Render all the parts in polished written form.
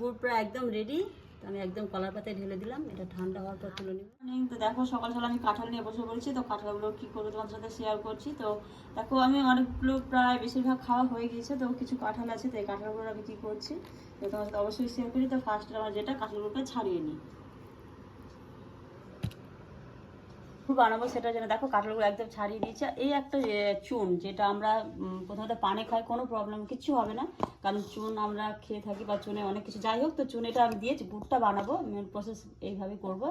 গুড় প্রায় একদম রেডি। তো আমি একদম কলার পাতায় ঢেলে দিলাম, এটা ঠান্ডা হওয়ার পর তুলে নিব। তো দেখো সকাল সকাল আমি কাঁঠাল নিয়ে বসে পড়েছি। তো কাঁঠালগুলো কী করবো তোমাদের সাথে শেয়ার করছি। তো দেখো আমি অনেকগুলো প্রায় বেশিরভাগ খাওয়া হয়ে গিয়েছে। তো কিছু কাঁঠাল আছে, তো এই কাঁঠালগুলো আমি কী করছি তো তোমার সাথে অবশ্যই শেয়ার করি। তো ফার্স্টে আমার যেটা কাঁঠালগুলোকে ছাড়িয়ে নিই বানাবো সেটার জন্য দেখো কাঁঠালগুলো একদম ছাড়িয়ে দিয়েছে। এই একটা চুন যেটা আমরা প্রথমত পানে খাই, কোনো প্রবলেম কিচ্ছু হবে না, কারণ চুন আমরা খেয়ে থাকি বা চুনে অনেক কিছু। যাই হোক, তো চুন এটা আমি দিয়েছি, গুড়টা বানাবো মেন প্রসেস এইভাবে করব।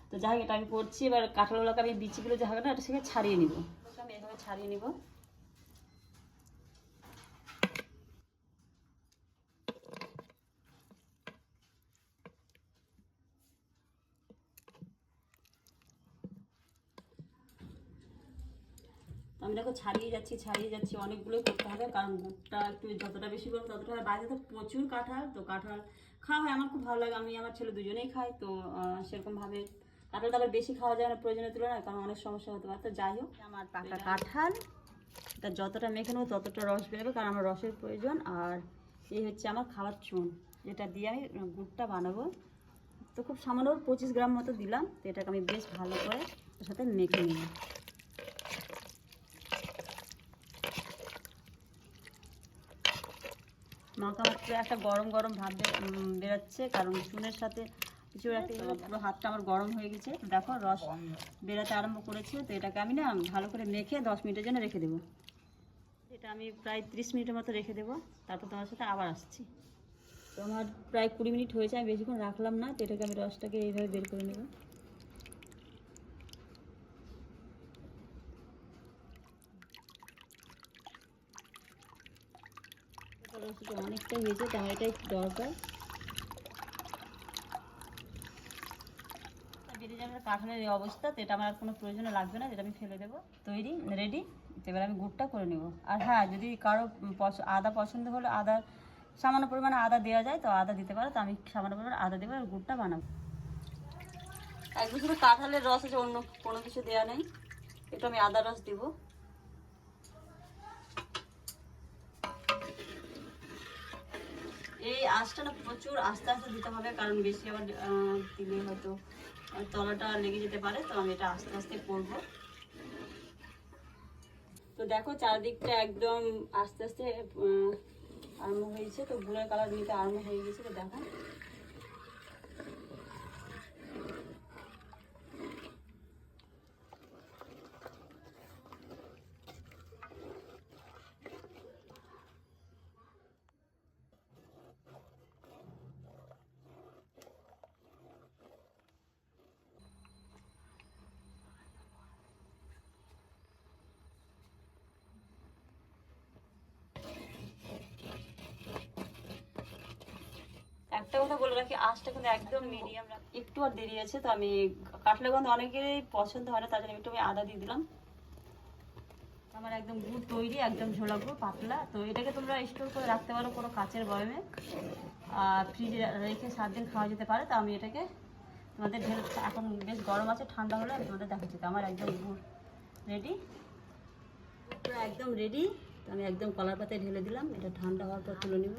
তো যাই হোক, এটা আমি করছি। এবার কাঁঠালগুলোকে আমি বিচিগুলো যে হবে না এটা সেখানে ছাড়িয়ে নিব। আমি এইভাবে ছাড়িয়ে নিব। আমি দেখো ছাড়িয়ে যাচ্ছি, অনেকগুলোই করতে হবে, কারণ গুড়টা একটু যতটা বেশি করবো ততটা হয়। বাইরে তো প্রচুর কাঁঠাল, তো কাঁঠাল খাওয়া হয়, আমার খুব ভালো লাগে, আমি আমার ছেলে দুজনেই খাই। তো সেরকমভাবে কাঁঠালটা আবার বেশি খাওয়া যায় না প্রয়োজনের তুলনায়, কারণ অনেক সমস্যা হতে পারে। তো যাই হোক, আমার পাকা কাঁঠাল এটা যতটা মেখে নেবো ততটা রস বেরোবে, কারণ আমার রসের প্রয়োজন। আর এই হচ্ছে আমার খাওয়ার চুন, যেটা দিয়ে আমি গুড়টা বানাবো। তো খুব সামান্য 25 গ্রাম মতো দিলাম। তো এটাকে আমি বেশ ভালো করে ওর সাথে মেখে নিব। মাখা মাত্র একটা গরম গরম ভাব বেরোচ্ছে, কারণ চুনের সাথে কিছু একটা পুরো হাতটা আমার গরম হয়ে গেছে। দেখো রস বেরোতে আরম্ভ করেছে। তো এটাকে আমি না ভালো করে মেখে 10 মিনিটের জন্য রেখে দেবো। এটা আমি প্রায় 30 মিনিটের মতো রেখে দেবো, তারপর তোমার সাথে আবার আসছি। তো আমার প্রায় 20 মিনিট হয়েছে, আমি বেশিক্ষণ রাখলাম না। তো এটাকে আমি রসটাকে এইভাবে বের করে নেব। রসটা অনেকটাই হয়েছে, তো আমার এটাই দরকার। বেরিয়ে যাবে কাঁঠালের এই অবস্থা। তো এটা আমার আর কোনো প্রয়োজনে লাগবে না, যেটা আমি ফেলে দেবো। তৈরি, রেডি। তো এবার আমি গুড়টা করে নেব। আর হ্যাঁ, যদি কারো আদা পছন্দ হলে আদা সামান্য পরিমাণে আদা দেওয়া যায়, তো আদা দিতে পারো। তো আমি সামান্য পরিমাণে আদা দেবো আর গুড়টা বানাবো। একদম শুধু কাঁঠালের রস আছে, অন্য কোনো কিছু দেওয়া নেই। একটু আমি আদা রস দিব। এই আঁচটা না প্রচুর আস্তে আস্তে দিতে হবে, কারণ বেশি আবার দিলে হয়তো তলাটা লেগে যেতে পারে। তো আমি এটা আস্তে আস্তে করবো। তো দেখো চারদিকটা একদম আস্তে আস্তে আরম্ভ হয়েছে। তো গুড়ের কালার নিতে আরম্ভ হয়ে গেছে। তো দেখো একটা কথা বলে রাখি, আঁচটা কিন্তু একদম মিডিয়াম রাখি। একটু আর দেরি আছে। তো আমি কাটলে গন্ধ অনেকেরই পছন্দ হয় না, তার জন্য একটু আমি আদা দিয়ে দিলাম। আমার একদম গুড় তৈরি, একদম ঝোলা গুড় পাতলা। তো এটাকে তোমরা স্টোর করে রাখতে পারো কোনো কাচের বয়মে, ফ্রিজে রেখে 7 দিন খাওয়া যেতে পারে। তো আমি এটাকে তোমাদের এখন বেশ গরম আছে, ঠান্ডা হলে আমি তোমাদের দেখাচ্ছি। তো আমার একদম গুড় রেডি, পুরো একদম রেডি। তো আমি একদম কলার পাতায় ঢেলে দিলাম, এটা ঠান্ডা হওয়ার পর তুলে নেব।